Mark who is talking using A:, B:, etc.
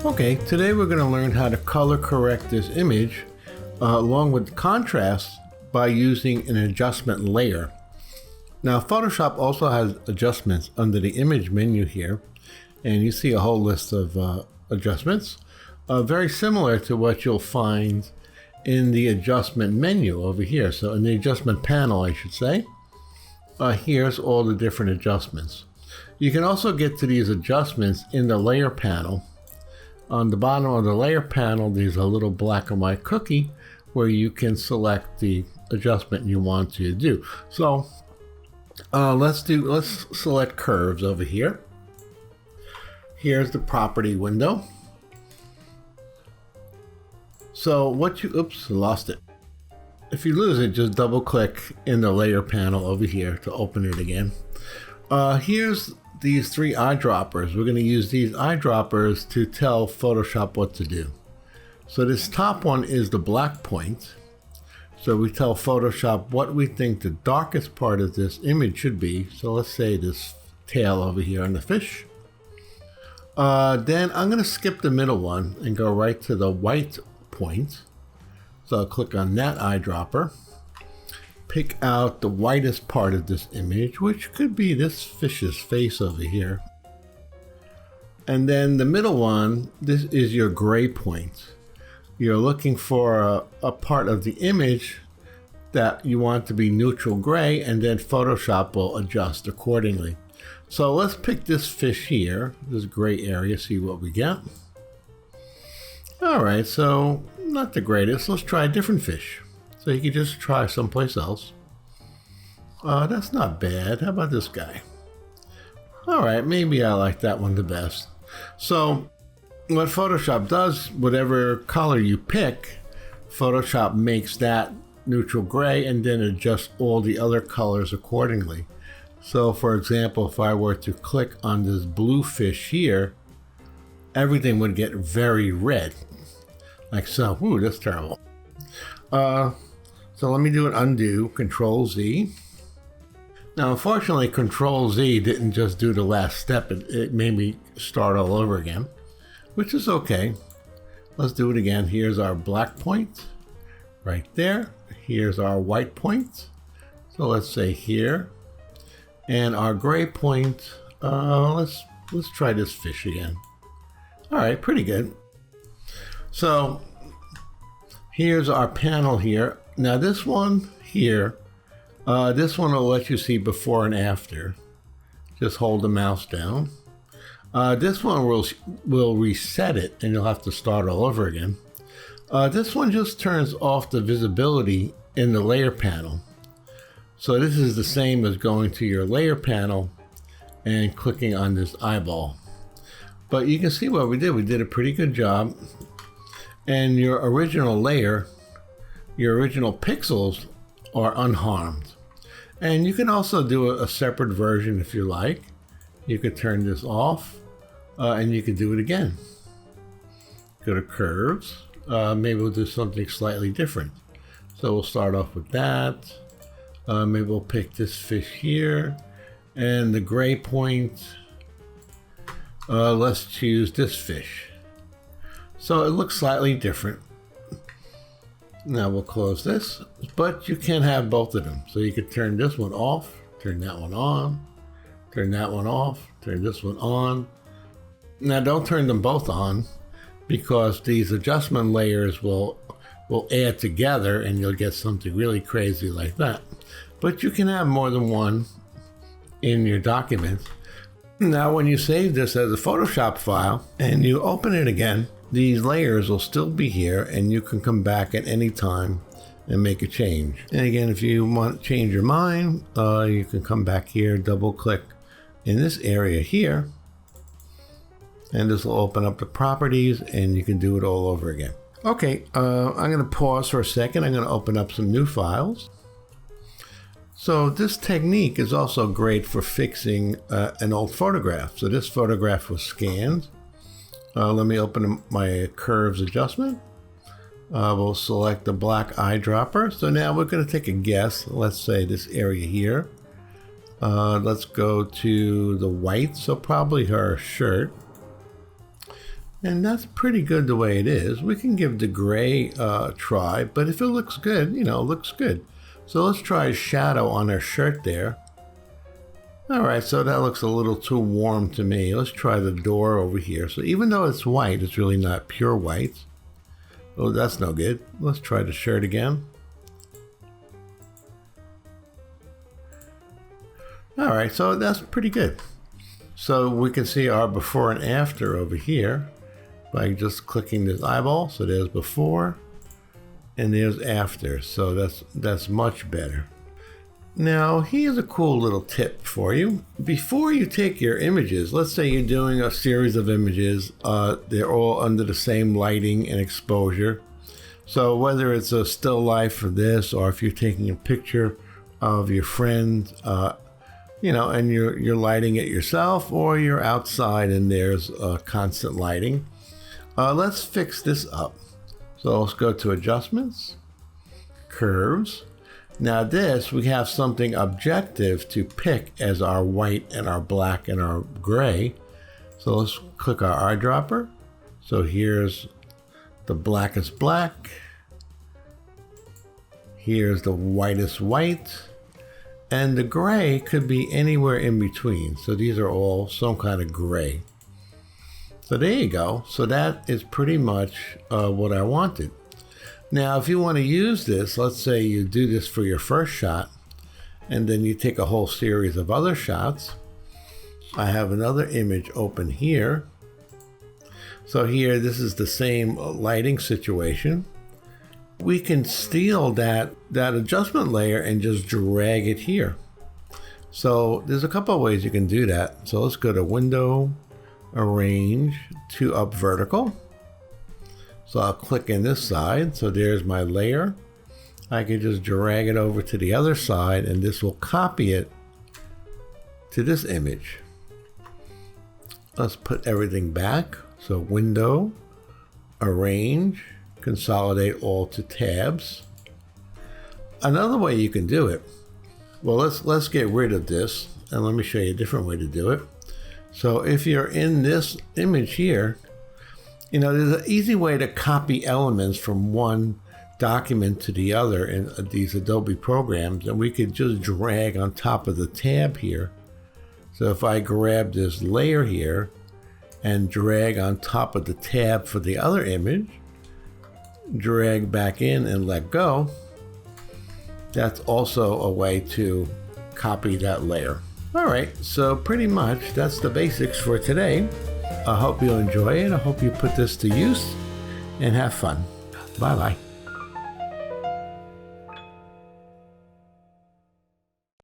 A: Okay, today we're going to learn how to color correct this image along with contrast by using an adjustment layer. Now Photoshop also has adjustments under the image menu here, and you see a whole list of adjustments very similar to what you'll find in the adjustment menu over here. So in the adjustment panel, I should say, here's all the different adjustments. You can also get to these adjustments in the layer panel. On the bottom of the layer panel, there's a little black and white cookie where you can select the adjustment you want to do. So let's select curves over here. Here's the property window. So lost it. If you lose it, just double click in the layer panel over here to open it again. Here's these three eyedroppers. We're going to use these eyedroppers to tell Photoshop what to do. So this top one is the black point. So we tell Photoshop what we think the darkest part of this image should be. So let's say this tail over here on the fish. Then I'm going to skip the middle one and go right to the white point. So I'll click on that eyedropper. Pick out the whitest part of this image, which could be this fish's face over here. And then the middle one, this is your gray point. You're looking for a part of the image that you want to be neutral gray, and then Photoshop will adjust accordingly. So let's pick this fish here, this gray area, see what we get. All right, so not the greatest. Let's try a different fish. So you can just try someplace else. That's not bad. How about this guy? All right, maybe I like that one the best. So what Photoshop does, whatever color you pick, Photoshop makes that neutral gray and then adjusts all the other colors accordingly. So for example, if I were to click on this blue fish here, everything would get very red. Like so. Ooh, that's terrible. So let me do an undo, Control Z. Now, unfortunately, Control Z didn't just do the last step. It made me start all over again, which is okay. Let's do it again. Here's our black point right there. Here's our white point. So let's say here. And our gray point, let's try this fish again. All right, pretty good. So here's our panel here. Now this one here, this one will let you see before and after. Just hold the mouse down. This one will reset it and you'll have to start all over again. This one just turns off the visibility in the layer panel. So this is the same as going to your layer panel and clicking on this eyeball. But you can see what we did. We did a pretty good job. And your original layer, your original pixels are unharmed. And you can also do a separate version if you like. You could turn this off and you can do it again. Go to curves. Maybe we'll do something slightly different. So we'll start off with that. Maybe we'll pick this fish here. And the gray point, let's choose this fish. So it looks slightly different. Now we'll close this, but you can have both of them. So you could turn this one off, turn that one on, turn that one off, turn this one on. Now don't turn them both on because these adjustment layers will add together and you'll get something really crazy like that. But you can have more than one in your document. Now when you save this as a Photoshop file and you open it again, these layers will still be here and you can come back at any time and make a change. And again, if you want to change your mind, you can come back here, double click in this area here, and this will open up the properties and you can do it all over again. Okay, I'm going to pause for a second. I'm going to open up some new files. So this technique is also great for fixing an old photograph. So this photograph was scanned. Let me open my curves adjustment. We'll select the black eyedropper. So now we're going to take a guess. Let's say this area here. Let's go to the white. So probably her shirt. And that's pretty good the way it is. We can give the gray a try, but if it looks good, you know, it looks good. So let's try a shadow on her shirt there. All right, so that looks a little too warm to me. Let's try the door over here. So even though it's white, it's really not pure white. Oh, that's no good. Let's try the shirt again. All right, so that's pretty good. So we can see our before and after over here by just clicking this eyeball. So there's before and there's after. So that's much better. Now, here's a cool little tip for you. Before you take your images, let's say you're doing a series of images, they're all under the same lighting and exposure. So whether it's a still life for this, or if you're taking a picture of your friend, you know, and you're lighting it yourself, or you're outside and there's constant lighting. Let's fix this up. So let's go to adjustments, curves. Now this, we have something objective to pick as our white and our black and our gray. So let's click our eyedropper. So here's the blackest black. Here's the whitest white. And the gray could be anywhere in between. So these are all some kind of gray. So there you go. So that is pretty much what I wanted. Now, if you want to use this, let's say you do this for your first shot, and then you take a whole series of other shots. I have another image open here. So here, this is the same lighting situation. We can steal that adjustment layer and just drag it here. So there's a couple of ways you can do that. So let's go to Window, Arrange, to Up Vertical. So I'll click in this side. So there's my layer. I can just drag it over to the other side, and this will copy it to this image. Let's put everything back. So Window, Arrange, Consolidate all to tabs. Another way you can do it, well, let's get rid of this, and let me show you a different way to do it. So if you're in this image here, you know, there's an easy way to copy elements from one document to the other in these Adobe programs, and we could just drag on top of the tab here. So if I grab this layer here and drag on top of the tab for the other image, drag back in and let go, that's also a way to copy that layer. All right, so pretty much that's the basics for today. I hope you enjoy it. I hope you put this to use and have fun. Bye-bye.